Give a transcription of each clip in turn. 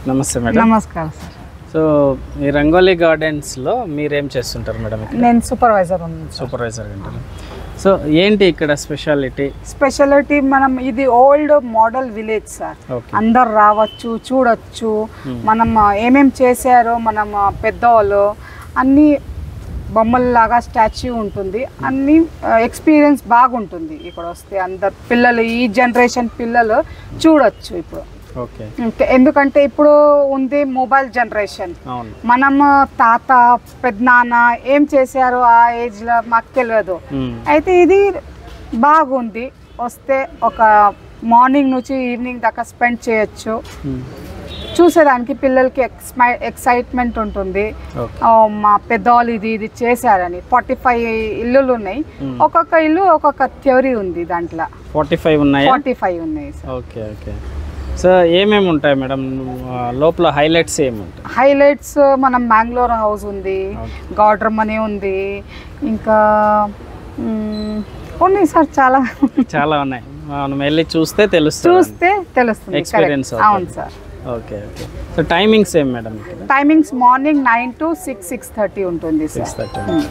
నమస్తే మేడం. నమస్కారం sir. So ఈ రంగోలీ గార్డెన్స్లో మీరేం చేస్తుంటారు మేడం? నేను సూపర్వైజర్ ఉన్నాను. సూపర్వైజర్ అంటారు. సో ఏంటి ఇక్కడ స్పెషాలిటీ? మనం ఇది ఓల్డ్ మోడల్ విలేజ్ సార్. అందరు రావచ్చు, చూడొచ్చు. మనం ఏమేం చేశారో మనం పెద్దవాళ్ళు అన్ని బొమ్మల్లాగా స్టాచ్యూ ఉంటుంది. అన్ని ఎక్స్పీరియన్స్ బాగుంటుంది ఇక్కడ వస్తే. అందరు పిల్లలు, ఈ జనరేషన్ పిల్లలు చూడొచ్చు ఇప్పుడు. ఎందుకంటే ఇప్పుడు ఉంది మొబైల్ జనరేషన్. మనం తాత పెద్దనాన్న ఏం చేశారు ఆ ఏజ్ లో మాకు తెలియదు. అయితే ఇది బాగుంది. వస్తే ఒక మార్నింగ్ నుంచి ఈవినింగ్ దాకా స్పెండ్ చేయొచ్చు. చూసేదానికి పిల్లలకి ఎక్సైట్మెంట్ ఉంటుంది. మా పెద్దవాళ్ళు ఇది చేశారని. 45 ఇల్లులు ఉన్నాయి. ఒక్కొక్క ఇల్లు ఒక్కొక్క థియరీ ఉంది దాంట్లో. 45 ఉన్నాయి సార్. Okay okay. సో ఏమేమి ఉంటాయి మేడం లోపల? హైలైట్స్ ఏముంటాయి? హైలైట్స్ మనం మ్యాంగ్లోర్ హౌస్ ఉంది, గార్డర్ మనీ ఉంది, ఇంకా ఉన్నాయి సార్, చాలా ఉన్నాయి. మనం వెళ్ళి చూస్తే తెలుస్తుంది ఎక్స్పీరియన్స్. అవును sir. Okay okay. So timings ఏం మేడం? టైమింగ్స్ మార్నింగ్ 9 to 6:30 ఉంటుంది సార్. 6:30.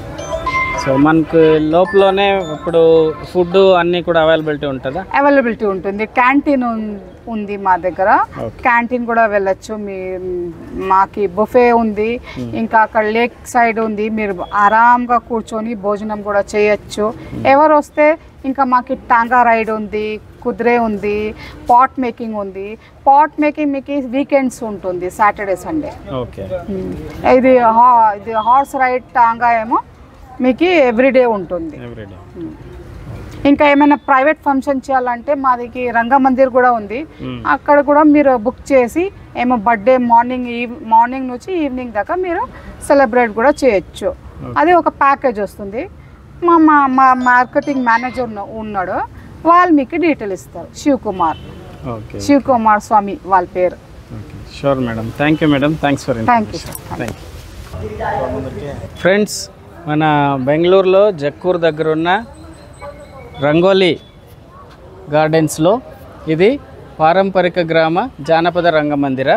సో మనకు లోపలనే ఇప్పుడు ఫుడ్ అన్నీ కూడా అవైలబిలిటీ ఉంటుంది. క్యాంటీన్ ఉంది మా దగ్గర. క్యాంటీన్ కూడా వెళ్ళొచ్చు. మాకి బుఫే ఉంది. ఇంకా అక్కడ లేక్ సైడ్ ఉంది. మీరు ఆరాంగా కూర్చొని భోజనం కూడా చేయొచ్చు. ఎవరు వస్తే ఇంకా మాకి టాంగా రైడ్ ఉంది, కుదిరే ఉంది, పాట్ మేకింగ్ ఉంది. పాట్ మేకింగ్ మీకు వీకెండ్స్ ఉంటుంది, సాటర్డే సండే. ఇది హార్స్ రైడ్ టాంగా ఏమో మీకు ఎవ్రీడే ఉంటుంది. ఇంకా ఏమైనా ప్రైవేట్ ఫంక్షన్ చేయాలంటే మాదికి రంగమందిర్ కూడా ఉంది. అక్కడ కూడా మీరు బుక్ చేసి ఏమో బర్త్డే మార్నింగ్ నుంచి ఈవినింగ్ దాకా మీరు సెలబ్రేట్ కూడా చేయొచ్చు. అది ఒక ప్యాకేజ్ వస్తుంది. మా మార్కెటింగ్ మేనేజర్ ఉన్నాడు, వాళ్ళు మీకు డీటెయిల్ ఇస్తారు. శివ్ కుమార్ స్వామి వాళ్ళ పేరు. Sure madam. Thank you madam. Thanks for information. Thank you. Friends, మన బెంగళూరులో జక్కూర్ దగ్గర ఉన్న రంగోలీ గార్డెన్స్లో ఇది పారంపరిక గ్రామ జానపద రంగమందిర.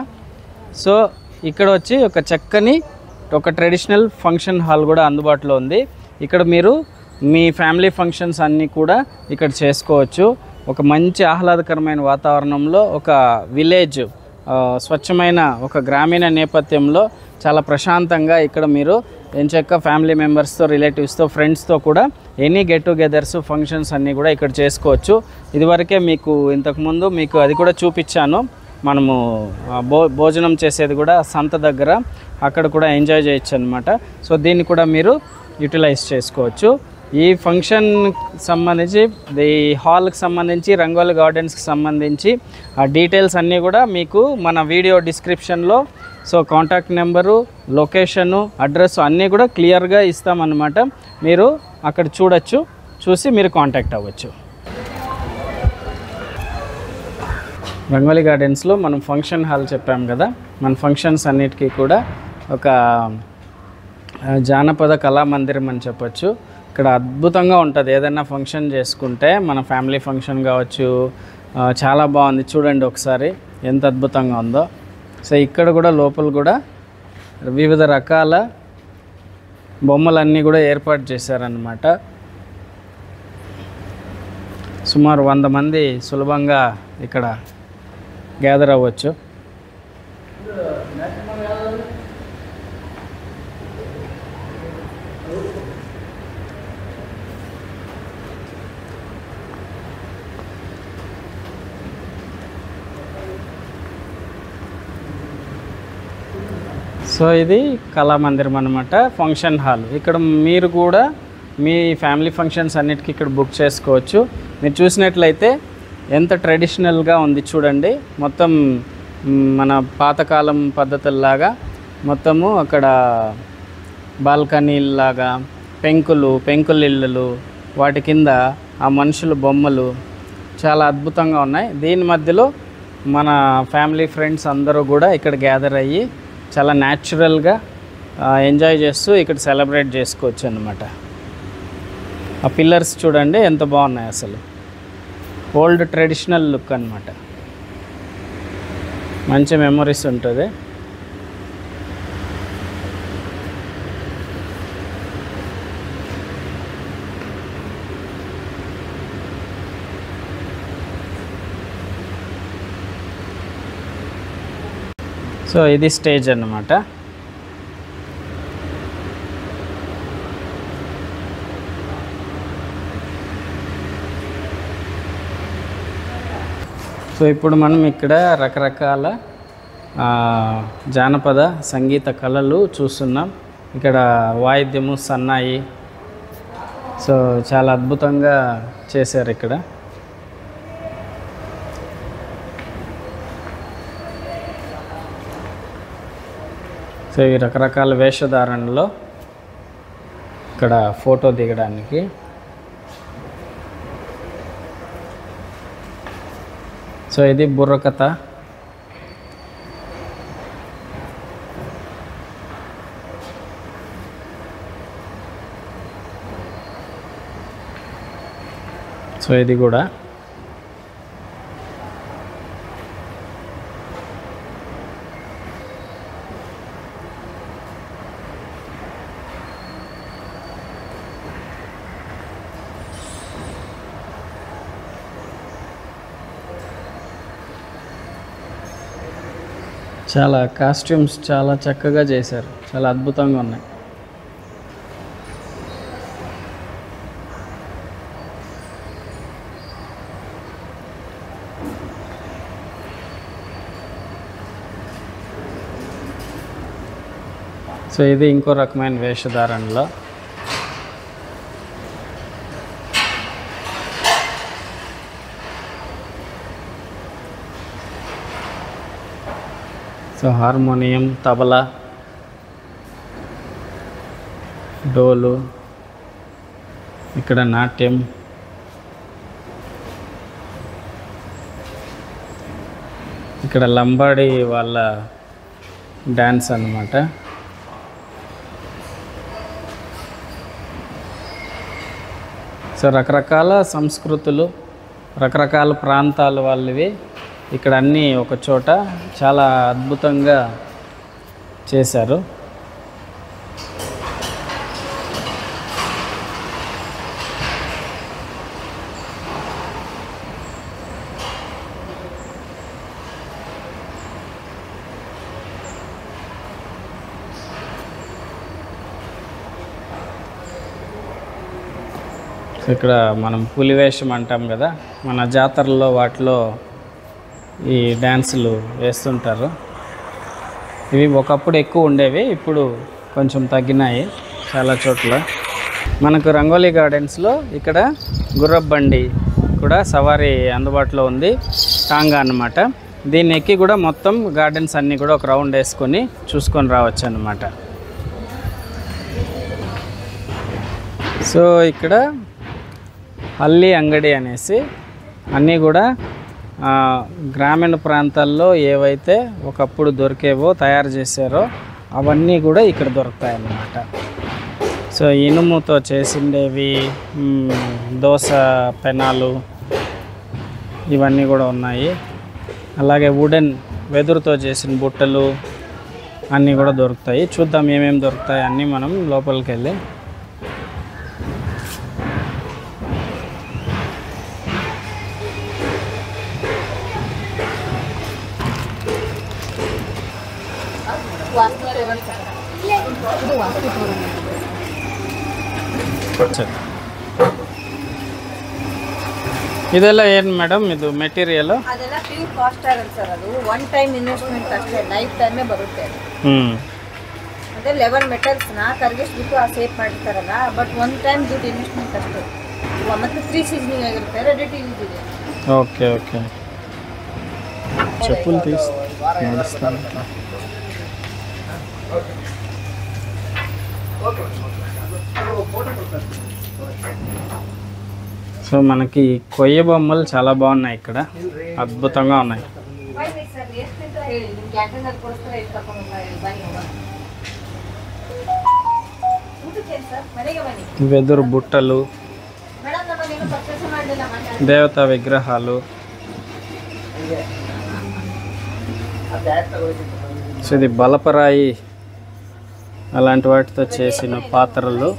సో ఇక్కడ వచ్చి ఒక చక్కని ట్రెడిషనల్ ఫంక్షన్ హాల్ కూడా అందుబాటులో ఉంది. ఇక్కడ మీరు మీ ఫ్యామిలీ ఫంక్షన్స్ అన్నీ కూడా ఇక్కడ చేసుకోవచ్చు. ఒక మంచి ఆహ్లాదకరమైన వాతావరణంలో, ఒక విలేజ్ స్వచ్ఛమైన ఒక గ్రామీణ నేపథ్యంలో చాలా ప్రశాంతంగా ఇక్కడ మీరు ఎంచక్క ఫ్యామిలీ మెంబర్స్తో, రిలేటివ్స్తో, ఫ్రెండ్స్తో కూడా ఎనీ గెట్ టుగెదర్స్, ఫంక్షన్స్ అన్నీ కూడా ఇక్కడ చేసుకోవచ్చు. ఇదివరకే మీకు ఇంతకుముందు మీకు అది కూడా చూపించాను. మనము భోజనం చేసేది కూడా సంత దగ్గర, అక్కడ కూడా ఎంజాయ్ చేయొచ్చు అనమాట. సో దీన్ని కూడా మీరు యూటిలైజ్ చేసుకోవచ్చు. ఈ ఫంక్షన్ సంబంధించి, ఈ హాల్కి సంబంధించి, రంగోలీ గార్డెన్స్కి సంబంధించి ఆ డీటెయిల్స్ అన్నీ కూడా మీకు మన వీడియో డిస్క్రిప్షన్లో, so contact number, location, address అన్నీ కూడా క్లియర్గా ఇస్తామన్నమాట. మీరు అక్కడ చూడొచ్చు, చూసి మీరు కాంటాక్ట్ అవ్వచ్చు. రంగోలీ గార్డెన్స్లో మనం ఫంక్షన్ హాల్ చెప్పాం కదా, మన ఫంక్షన్స్ అన్నిటికీ కూడా ఒక జానపద కళామందిరం అని చెప్పచ్చు. ఇక్కడ అద్భుతంగా ఉంటుంది. ఏదైనా ఫంక్షన్ చేసుకుంటే, మన ఫ్యామిలీ ఫంక్షన్ కావచ్చు, చాలా బాగుంది. చూడండి ఒకసారి ఎంత అద్భుతంగా ఉందో. సో ఇక్కడ కూడా లోపల కూడా వివిధ రకాల బొమ్మలన్నీ కూడా ఏర్పాటు చేశారన్నమాట. సుమారు 100 మంది సులభంగా ఇక్కడ గ్యాదర్ అవ్వచ్చు. సో ఇది కళామందిరం అన్నమాట, ఫంక్షన్ హాల్. ఇక్కడ మీరు కూడా మీ ఫ్యామిలీ ఫంక్షన్స్ అన్నిటికీ ఇక్కడ బుక్ చేసుకోవచ్చు. మీరు చూసినట్లయితే ఎంత ట్రెడిషనల్గా ఉంది చూడండి. మొత్తం మన పాతకాలం పద్ధతుల్లాగా మొత్తము అక్కడ బాల్కనీలాగా పెంకుల ఇళ్ళు, వాటి కింద ఆ మనుషుల బొమ్మలు చాలా అద్భుతంగా ఉన్నాయి. దీని మధ్యలో మన ఫ్యామిలీ ఫ్రెండ్స్ అందరూ కూడా ఇక్కడ గ్యాదర్ అయ్యి చాలా న్యాచురల్గా ఎంజాయ్ చేస్తూ ఇక్కడ సెలబ్రేట్ చేసుకోవచ్చు అన్నమాట. ఆ పిల్లర్స్ చూడండి ఎంత బాగున్నాయి, అసలు ఓల్డ్ ట్రెడిషనల్ లుక్ అన్నమాట. మంచి మెమరీస్ ఉంటుంది. సో ఇది స్టేజ్ అన్నమాట. సో ఇప్పుడు మనం ఇక్కడ రకరకాల జానపద సంగీత కళలు చూస్తున్నాం. ఇక్కడ వాయిద్యము, సన్నాయి, సో చాలా అద్భుతంగా చేశారు ఇక్కడ. సో ఈ రకరకాల వేషధారణలో ఇక్కడ ఫోటో దిగడానికి. సో ఇది బుర్రకథ. సో ఇది కూడా చాలా కాస్ట్యూమ్స్ చాలా చక్కగా చేశారు, చాలా అద్భుతంగా ఉన్నాయి. సో ఇది ఇంకో రకమైన వేషధారణలో. సో హార్మోనియం, తబలా, డోలు, ఇక్కడ నాట్యం, ఇక్కడ లంబాడి వాళ్ళ డ్యాన్స్ అన్నమాట. సో రకరకాల సంస్కృతులు, రకరకాల ప్రాంతాల వాళ్ళవి ఇక్కడ అన్నీ ఒక చోట చాలా అద్భుతంగా చేశారు. ఇక్కడ మనం పులివేషం అంటాం కదా, మన జాతరల్లో వాటిలో ఈ డ్యాన్సులు వేస్తుంటారు. ఇవి ఒకప్పుడు ఎక్కువ ఉండేవి, ఇప్పుడు కొంచెం తగ్గినాయి చాలా చోట్ల. మనకు రంగోలీ గార్డెన్స్లో ఇక్కడ గుర్రపు బండి కూడా సవారీ అందుబాటులో ఉంది, టాంగా అన్నమాట. దీన్ని ఎక్కి కూడా మొత్తం గార్డెన్స్ అన్నీ కూడా ఒక రౌండ్ వేసుకొని చూసుకొని రావచ్చు అన్నమాట. సో ఇక్కడ హల్లి అంగడి అనేసి అన్నీ కూడా గ్రామీణ ప్రాంతాల్లో ఏవైతే ఒకప్పుడు దొరికేవో తయారు చేశారో అవన్నీ కూడా ఇక్కడ దొరుకుతాయి అన్నమాట. సో ఇనుముతో చేసిండేవి, దోశ పెనాలు, ఇవన్నీ కూడా ఉన్నాయి. అలాగే వుడెన్ వెదురుతో చేసిన బుట్టలు అన్నీ కూడా దొరుకుతాయి. చూద్దాం ఏమేమి దొరుకుతాయి అన్నీ మనం లోపలికి వెళ్ళి. ಇದೆಲ್ಲ ಏನು ಮೇಡಮ್, ಇದು ಮೆಟೀರಿಯಲ್? ಅದೆಲ್ಲ ಪ್ಯೂರ್ ಕಾಸ್ಟ್ ಆಗಲ್ಲ ಸರ್. ಅದು ಒನ್ ಟೈಮ್ ಇನ್ವೆಸ್ಟ್ಮೆಂಟ್ ಅಷ್ಟೇ, ಲೈಫ್ ಟೈಮೇ ಬರುತ್ತೆ. ಅದೇ 11 ಮೆಟಲ್ಸ್ನ ಕರಗಿಸ್ಬಿಟ್ಟು ಆ ಸೇಫ್ ಮಾಡಿರ್ತಾರಲ್ಲ, ಬಟ್ ಒನ್ ಟೈಮ್ ದುಡ್ಡು ಇನ್ವೆಸ್ಟ್ಮೆಂಟ್ ಅಷ್ಟೇ. ಮತ್ತು 3 ಸೀಸನಿಂಗ್ ಆಗಿರುತ್ತೆ, ರೆಡಿ ಟು ಯೂಸ್ ಇದೆ. Okay okay. చెప్పులు తీసి నడుస్తాను. సో మనకి కొయ్య బొమ్మలు చాలా బాగున్నాయి ఇక్కడ, అద్భుతంగా ఉన్నాయి. వెదురు బుట్టలు, దేవతా విగ్రహాలు, సో ఇది బలపరాయి అలాంటి వాటితో చేసిన పాత్రలు.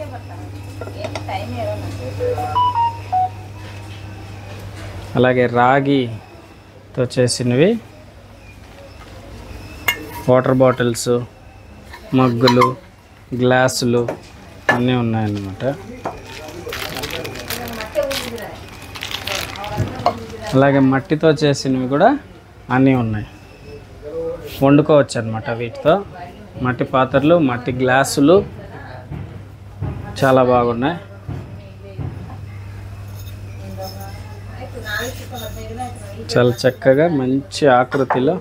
అలాగే రాగితో చేసినవి వాటర్ బాటిల్స్, మగ్గులు, గ్లాసులు అన్నీ ఉన్నాయన్నమాట. అలాగే మట్టితో చేసినవి కూడా అన్నీ ఉన్నాయి. వండుకోవచ్చు అన్నమాట వీటితో. మట్టి పాత్రలు, మట్టి గ్లాసులు చాలా బాగున్నాయి. చాలా చక్కగా మంచి ఆకృతిలో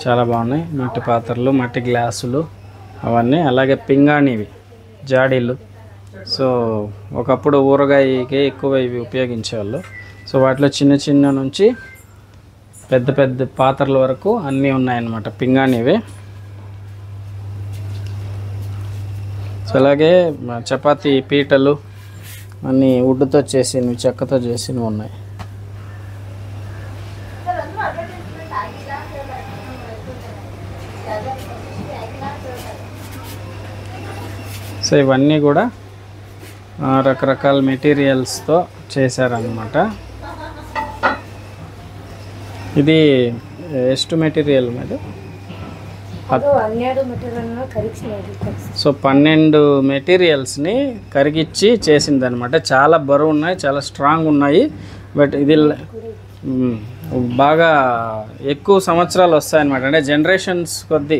చాలా బాగున్నాయి మట్టి పాత్రలు, మట్టి గ్లాసులు అవన్నీ. అలాగే పింగాణివి, జాడీలు. సో ఒకప్పుడు ఊరగాయకి ఎక్కువ ఇవి ఉపయోగించేవాళ్ళు. సో వాటిలో చిన్న చిన్న నుంచి పెద్ద పెద్ద పాత్రల వరకు అన్నీ ఉన్నాయన్నమాట పింగాణివి. సో అలాగే చపాతీ పీటలు అన్నీ వుడ్తో చేసినవి, చెక్కతో చేసినవి ఉన్నాయి. సో ఇవన్నీ కూడా రకరకాల మెటీరియల్స్తో చేశారన్నమాట. ఇది ಎಷ್ಟು మెటీరియల్ మీద? సో 12 మెటీరియల్స్ని కరిగిచ్చి చేసిందనమాట. చాలా బరువు ఉన్నాయి, చాలా స్ట్రాంగ్ ఉన్నాయి. బట్ ఇది బాగా ఎక్కువ సంవత్సరాలు వస్తాయన్నమాట. అంటే జనరేషన్స్ కొద్దీ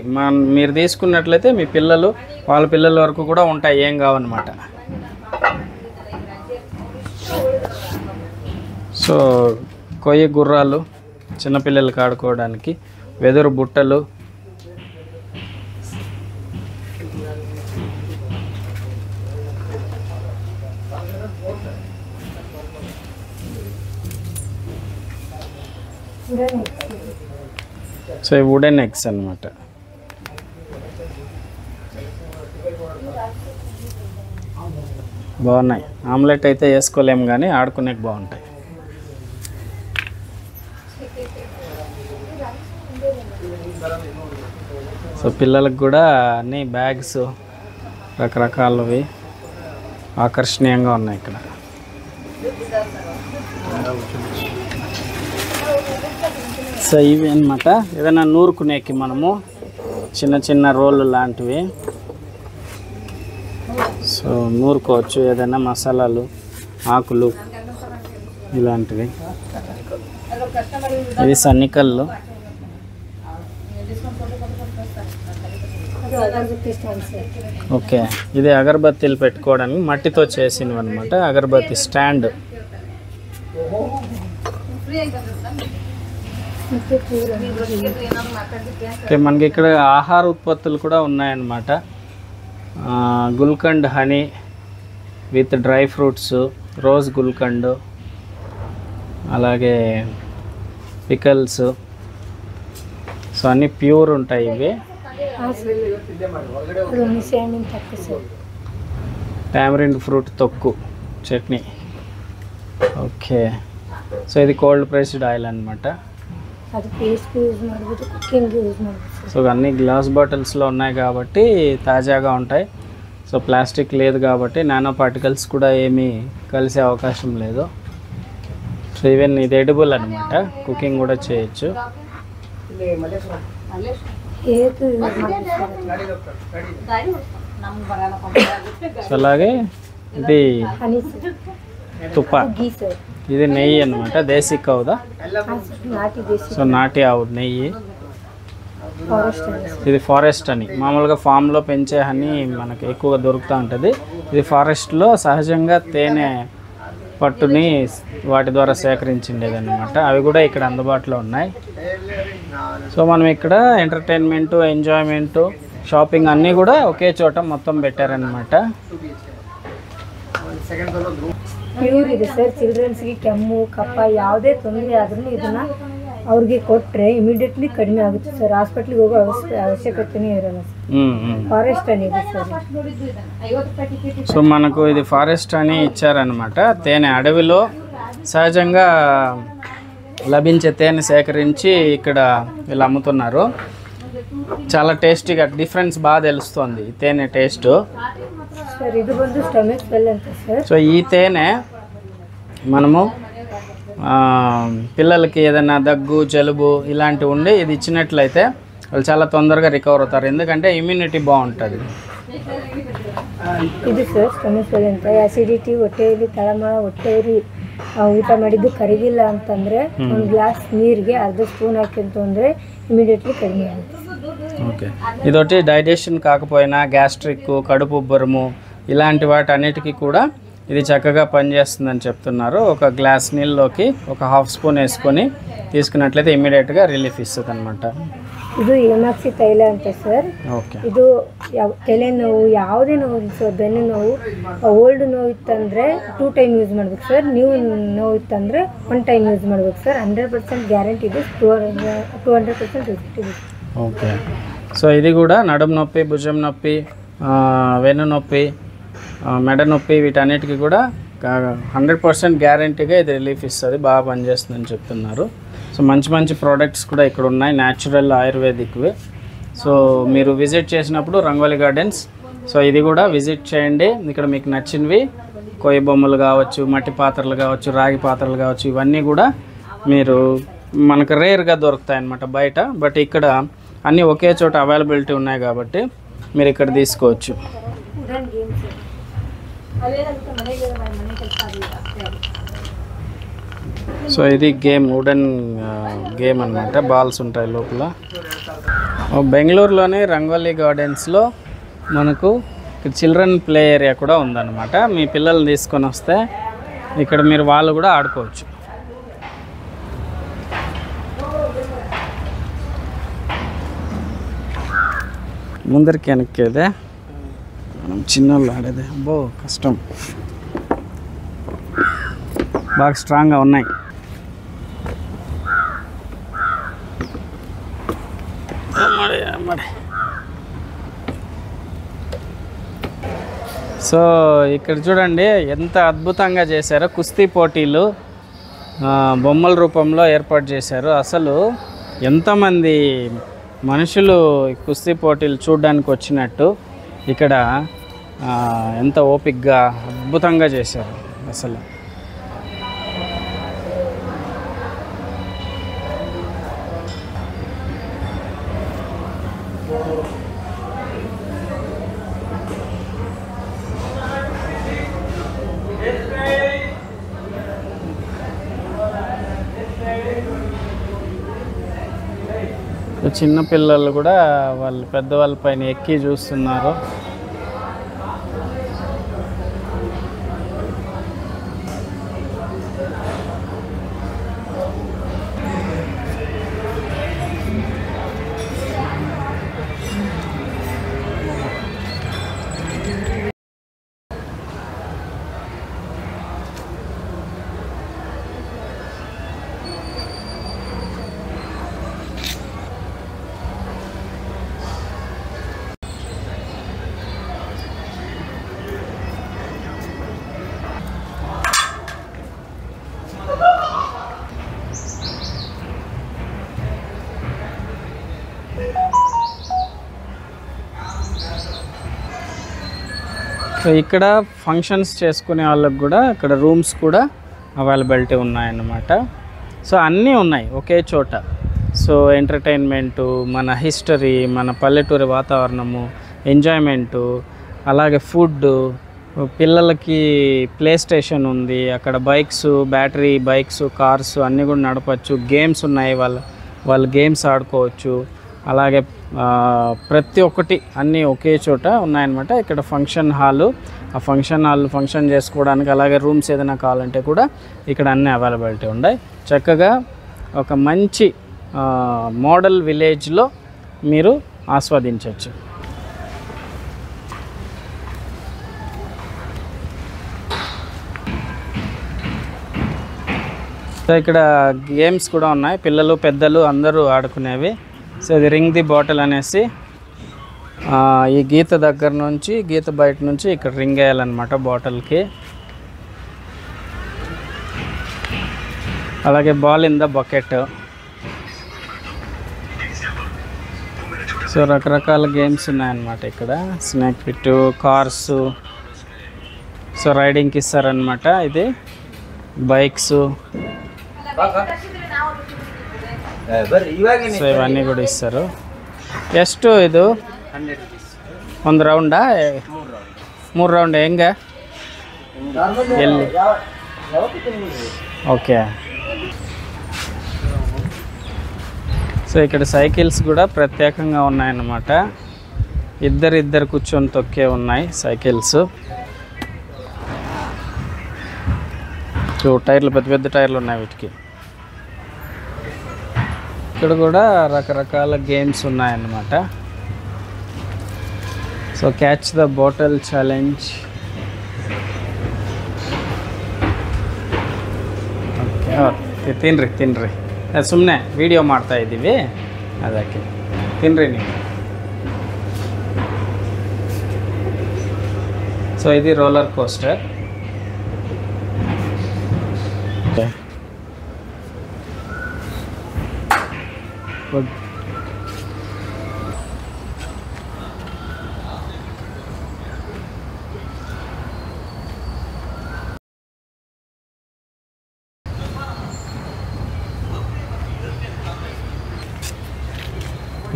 మీరు తీసుకున్నట్లయితే మీ పిల్లలు, వాళ్ళ పిల్లల వరకు కూడా ఉంటాయి, ఏం కావన్నమాట. సో కొయ్య గుర్రాలు చిన్నపిల్లలకి ఆడుకోవడానికి, వెదురు బుట్టలు, సో ఈ వుడెన్ ఎగ్స్ అన్నమాట. బాగున్నాయి. ఆమ్లెట్ అయితే వేసుకోలేము కానీ ఆడుకునేకి బాగుంటాయి. సో పిల్లలకు కూడా అన్ని బ్యాగ్స్ రకరకాలవి ఆకర్షణీయంగా ఉన్నాయి ఇక్కడ. సో ఇవి అన్నమాట. ఏదైనా నూరుకునేకి మనము చిన్న చిన్న రోళ్ళు లాంటివి సో నూరుకోవచ్చు. ఏదైనా మసాలాలు, ఆకులు ఇలాంటివి. ఇవి సన్నికళ్ళు. ఓకే, ఇది అగరబత్తీలు పెట్టుకోవడానికి మట్టితో చేసినవి అనమాట. అగరబత్తి స్టాండ్. ఓకే, మనకి ఇక్కడ ఆహార ఉత్పత్తులు కూడా ఉన్నాయన్నమాట. Gulkand honey with dry fruits, rose gulkand, అలాగే పికల్స్. సో అన్నీ ప్యూర్ ఉంటాయి ఇవి. టామరిన్ ఫ్రూట్ తొక్కు చట్నీ. ఓకే, సో ఇది కోల్డ్ ప్రెస్డ్ ఆయిల్ అనమాట. సో అన్నీ గ్లాస్ బాటిల్స్లో ఉన్నాయి కాబట్టి తాజాగా ఉంటాయి. సో ప్లాస్టిక్ లేదు కాబట్టి నానో పార్టికల్స్ కూడా ఏమీ కలిసే అవకాశం లేదు. సో ఈవెన్ ఇది ఎడిబుల్ అనమాట, కుకింగ్ కూడా చేయొచ్చు. సో అలాగే ఇది తుప్ప, ఇది నెయ్యి అనమాట. దేశీ కౌదా, సో నాటి ఆవు నెయ్యి. ఇది ఫారెస్ట్ అని, మామూలుగా ఫామ్లో పెంచే హనీ మనకి ఎక్కువగా దొరుకుతూ ఉంటుంది. ఇది ఫారెస్ట్లో సహజంగా తేనె పట్టుని వాటి ద్వారా సేకరించిండేది అనమాట. అవి కూడా ఇక్కడ అందుబాటులో ఉన్నాయి. సో మనం ఇక్కడ ఎంటర్టైన్మెంటు, ఎంజాయ్మెంటు, షాపింగ్ అన్నీ కూడా ఒకే చోట మొత్తం పెట్టారనమాట. ಪ್ಯೂರ್ ಇದೆ ಸರ್. ಚಿಲ್ಡ್ರನ್ಸ್ಗೆ ಕೆಮ್ಮು, ಕಫ ಯಾವುದೇ ತೊಂದರೆ ಆದ್ರೂ ಇದನ್ನ ಅವ್ರಿಗೆ ಕೊಟ್ಟರೆ ಇಮಿಡಿಯೇಟ್ಲಿ ಕಡಿಮೆ ಆಗುತ್ತೆ ಸರ್. ಹಾಸ್ಪಿಟ್ಲಿಗೆ ಹೋಗೋ ಅವಶ್ಯಕತೆನೇ ಇರಲ್ಲ ಸರ್. ಫಾರೆಸ್ಟ್ అని ಇದೆ ಸರ್. సో మనకు ఇది ఫారెస్ట్ అని ఇచ్చారనమాట. తేనె అడవిలో సహజంగా లభించే తేనె సేకరించి ఇక్కడ వీళ్ళు అమ్ముతున్నారు. చాలా టేస్టీగా డిఫరెన్స్ బాగా తెలుస్తుంది ఈ తేనె టేస్ట్. ಸರ್ ಇದು ಬಂದು ಸ್ಟಮಕ್ ಸ್ಮೆಲ್ ಅಂತ ಸರ್. సో ఈ తేనె మనము పిల్లలకి ఏదైనా దగ్గు జలుబు ఇలాంటివి ఉండి ఇది ఇచ్చినట్లయితే వాళ్ళు చాలా తొందరగా రికవర్ అవుతారు, ఎందుకంటే ఇమ్యూనిటీ బాగుంటుంది. ಇದು ಸರ್ ಸ್ಟಮಕ್ ಸ್ಮೆಲ್ ಅಂತ ಆಸಿಡಿಟಿ, ಹೊಟ್ಟೆಯಲ್ಲಿ ತಳಮಳ, ಹೊಟ್ಟೆಯಲ್ಲಿ ಊಟ ಮಾಡಿದ್ದು ಕರಗಿಲ್ಲ ಅಂತಂದರೆ ಒಂದು ಗ್ಲಾಸ್ ನೀರಿಗೆ ಅರ್ಧ ಸ್ಪೂನ್ ಹಾಕಿಂತಂದರೆ ಇಮಿಡಿಯೇಟ್ಲಿ ಕಡಿಮೆ ಆಗುತ್ತೆ. ఓకే, ఇదొకటి డైజెషన్ కాకపోయినా గ్యాస్ట్రిక్, కడుపు ఉబ్బరము ఇలాంటి వాటి అన్నిటికీ కూడా ఇది చక్కగా పనిచేస్తుందని చెప్తున్నారు. ఒక గ్లాస్ నీళ్ళలోకి ఒక హాఫ్ స్పూన్ వేసుకొని తీసుకున్నట్లయితే ఇమీడియట్గా రిలీఫ్ ఇస్తుంది అనమాట. ಇದು ಏಮಾಕ್ಸಿ ತೈಲ ಅಂತ ಸರ್. ఓకే, ಇದು ತಲೆನೋವು ಯಾವುದೇ ನೋವು ಸರ್, ಬೆನ್ನು ನೋವು, ಓಲ್ಡ್ ನೋವು ಇತ್ತಂದರೆ 2 ಟೈಮ್ ಯೂಸ್ ಮಾಡ್ಬೇಕು ಸರ್. ನ್ಯೂ ನೋವು ಇತ್ತಂದರೆ 1 ಟೈಮ್ ಯೂಸ್ ಮಾಡ್ಬೇಕು ಸರ್. 100% ಗ್ಯಾರಂಟಿ ಇದೆ, 200% ರಿಸಲ್ಟ್ ಇದೆ. ఓకే. సో ఇది కూడా నడుము నొప్పి, భుజం నొప్పి, వెన్ను నొప్పి, మెడ నొప్పి వీటన్నిటికీ కూడా 100% గ్యారంటీగా ఇది రిలీఫ్ ఇస్తుంది, బాగా పనిచేస్తుందని చెప్తున్నారు. సో మంచి మంచి ప్రోడక్ట్స్ కూడా ఇక్కడ ఉన్నాయి, న్యాచురల్ ఆయుర్వేదిక్వి. సో మీరు విజిట్ చేసినప్పుడు రంగోలీ గార్డెన్స్, సో ఇది కూడా విజిట్ చేయండి. ఇక్కడ మీకు నచ్చినవి కొయ్య బొమ్మలు కావచ్చు, మట్టి పాత్రలు కావచ్చు, రాగి పాత్రలు కావచ్చు, ఇవన్నీ కూడా మీరు మనకు రేర్గా దొరుకుతాయి అన్నమాట బయట. బట్ ఇక్కడ అన్నీ ఒకే చోట అవైలబిలిటీ ఉన్నాయి కాబట్టి మీరు ఇక్కడ తీసుకోవచ్చు. సో ఇది గేమ్, వుడెన్ గేమ్ అన్నమాట, బాల్స్ ఉంటాయి లోపల. బెంగళూరులోని రంగోలీ గార్డెన్స్లో మనకు చిల్డ్రన్ ప్లే ఏరియా కూడా ఉందన్నమాట. మీ పిల్లల్ని తీసుకొని వస్తే ఇక్కడ మీరు వాళ్ళు కూడా ఆడుకోవచ్చు. ముందరికి వెనక్కేదే మనం చిన్నోళ్ళు ఆడేదే, అబ్బో కష్టం, బాగా స్ట్రాంగ్గా ఉన్నాయి. సో ఇక్కడ చూడండి ఎంత అద్భుతంగా చేశారో, కుస్తీ పోటీలు బొమ్మల రూపంలో ఏర్పాటు చేశారు. అసలు ఎంతమంది మనుషులు కుస్తీ పోటీలు చూడడానికి వచ్చినట్టు ఇక్కడ ఎంత ఓపికగా అద్భుతంగా చేశారు అసలు. చిన్న పిల్లలు కూడా వాళ్ళు పెద్దవాళ్ళ పైన ఎక్కి చూస్తున్నారు. సో ఇక్కడ ఫంక్షన్స్ చేసుకునే వాళ్ళకి కూడా ఇక్కడ రూమ్స్ కూడా అవైలబిలిటీ ఉన్నాయన్నమాట. సో అన్నీ ఉన్నాయి ఒకే చోట. సో ఎంటర్టైన్మెంటు, మన హిస్టరీ, మన పల్లెటూరి వాతావరణము, ఎంజాయ్మెంటు, అలాగే ఫుడ్, పిల్లలకి ప్లే స్టేషన్ ఉంది, అక్కడ బైక్స్, బ్యాటరీ బైక్స్, కార్స్ అన్నీ కూడా నడపచ్చు. గేమ్స్ ఉన్నాయి, వాళ్ళు గేమ్స్ ఆడుకోవచ్చు. అలాగే ప్రతి ఒక్కటి అన్నీ ఒకే చోట ఉన్నాయన్నమాట. ఇక్కడ ఫంక్షన్ హాలు, ఆ ఫంక్షన్ హాల్ ఫంక్షన్ చేసుకోవడానికి, అలాగే రూమ్స్ ఏదైనా కావాలంటే కూడా ఇక్కడ అన్నీ అవైలబిలిటీ ఉన్నాయి. చక్కగా ఒక మంచి మోడల్ విలేజ్లో మీరు ఆస్వాదించవచ్చు. సో ఇక్కడ గేమ్స్ కూడా ఉన్నాయి, పిల్లలు పెద్దలు అందరూ ఆడుకునేవి. సో ఇది రింగ్ ది బాటిల్ అనేసి, ఈ గీత దగ్గర నుంచి గీత బయట నుంచి ఇక్కడ రింగ్ వేయాలన్నమాట బాటిల్కి. అలాగే ball in the bucket. So రకరకాల గేమ్స్ ఉన్నాయన్నమాట ఇక్కడ. స్నేక్ పిట్, కార్స్, సో రైడింగ్కి ఇస్తారనమాట. ఇది బైక్స్, సో ఇవన్నీ కూడా ఇస్తారు. ಎಷ್ಟು ಇದು 1 ರೌಂಡಾ 3 ರೌಂಡ್ ಹೆಂಗ ಎಲ್ಲಿ ఓకే. సో ఇక్కడ సైకిల్స్ కూడా ప్రత్యేకంగా ఉన్నాయన్నమాట. ఇద్దరు కూర్చొని తొక్కే ఉన్నాయి సైకిల్స్. సో టైర్లు పెద్ద టైర్లు ఉన్నాయి వీటికి. ఇక్కడ కూడా రకరకాల గేమ్స్ ఉన్నాయన్నమాట. So catch the bottle challenge. Okay ತಿನ್ರಿ ಸುಮ್ಮನೆ ವಿಡಿಯೋ ಮಾಡ್ತಾ ಇದ್ದೀವಿ ಅದಕ್ಕೆ ತಿನ್ರಿ ನೀವು. ಸೊ ಇದು ರೋಲರ್ ಕೋಸ್ಟರ್. ಗುಡ್.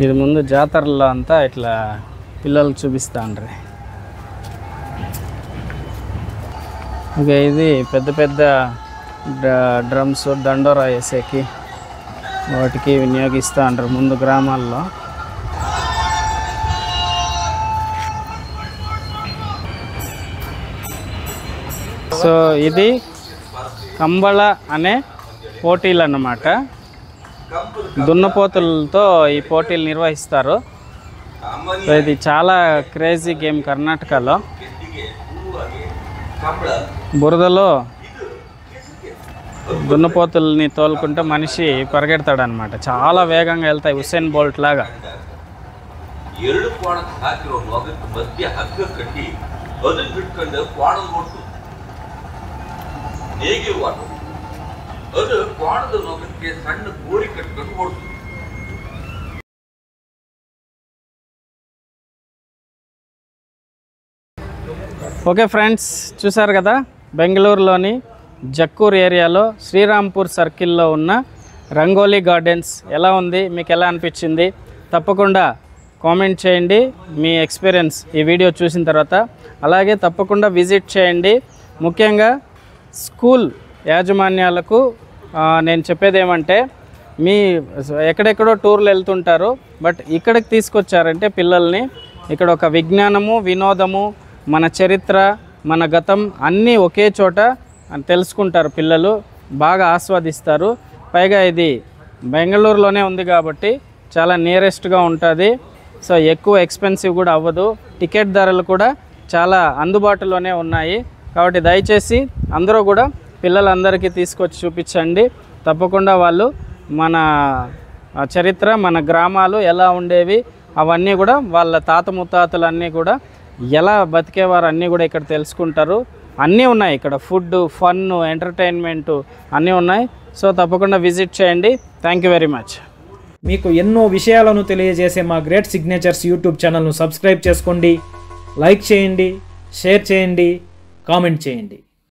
ఇది ముందు జాతరలో అంతా ఇట్లా పిల్లలకు చూపిస్తాండ్రి. ఇంకా ఇది పెద్ద డ్రమ్స్ దండోరా వేసేకి వాటికి వినియోగిస్తూ ఉంటారు ముందు గ్రామాల్లో. సో ఇది కంబళ అనే పోటీలు అన్నమాట. దున్నపోతులతో ఈ పోటీలు నిర్వహిస్తారు. సో ఇది చాలా క్రేజీ గేమ్ కర్ణాటకలో. బురదలో దున్నపోతుల్ని తోలుకుంటే మనిషి పరిగెడతాడు అనమాట. చాలా వేగంగా వెళ్తాయి, ఉసేన్ బోల్ట్ లాగా. ఓకే ఫ్రెండ్స్, చూసారు కదా బెంగళూరులోని జక్కూర్ ఏరియాలో శ్రీరాంపూర్ సర్కిల్లో ఉన్న రంగోలీ గార్డెన్స్ ఎలా ఉంది, మీకు ఎలా అనిపించింది తప్పకుండా కామెంట్ చేయండి మీ ఎక్స్పీరియన్స్ ఈ వీడియో చూసిన తర్వాత. అలాగే తప్పకుండా విజిట్ చేయండి. ముఖ్యంగా స్కూల్ యాజమాన్యాలకు నేను చెప్పేది ఏమంటే, మీ ఎక్కడెక్కడో టూర్లు వెళ్తుంటారు, బట్ ఇక్కడికి తీసుకొచ్చారంటే పిల్లల్ని ఇక్కడ ఒక విజ్ఞానము, వినోదము, మన చరిత్ర, మన గతం అన్నీ ఒకే చోట తెలుసుకుంటారు. పిల్లలు బాగా ఆస్వాదిస్తారు. పైగా ఇది బెంగళూరులోనే ఉంది కాబట్టి చాలా నియరెస్ట్గా ఉంటుంది. సో ఎక్కువ ఎక్స్పెన్సివ్ కూడా అవ్వదు. టికెట్ ధరలు కూడా చాలా అందుబాటులోనే ఉన్నాయి. కాబట్టి దయచేసి అందరూ కూడా పిల్లలందరికీ తీసుకొచ్చి చూపించండి. తప్పకుండా వాళ్ళు మన చరిత్ర, మన గ్రామాలు ఎలా ఉండేవి అవన్నీ కూడా, వాళ్ళ తాత ముత్తాతలు అన్నీ కూడా ఎలా బతికేవారు అన్నీ కూడా ఇక్కడ తెలుసుకుంటారు. అన్నీ ఉన్నాయి ఇక్కడ, ఫుడ్, ఫన్, ఎంటర్టైన్మెంటు అన్నీ ఉన్నాయి. సో తప్పకుండా విజిట్ చేయండి. Thank you very much. మీకు ఎన్నో విషయాలను తెలియజేసే మా గ్రేట్ సిగ్నేచర్స్ యూట్యూబ్ ఛానల్ను సబ్స్క్రైబ్ చేసుకోండి, లైక్ చేయండి, షేర్ చేయండి, కామెంట్ చేయండి.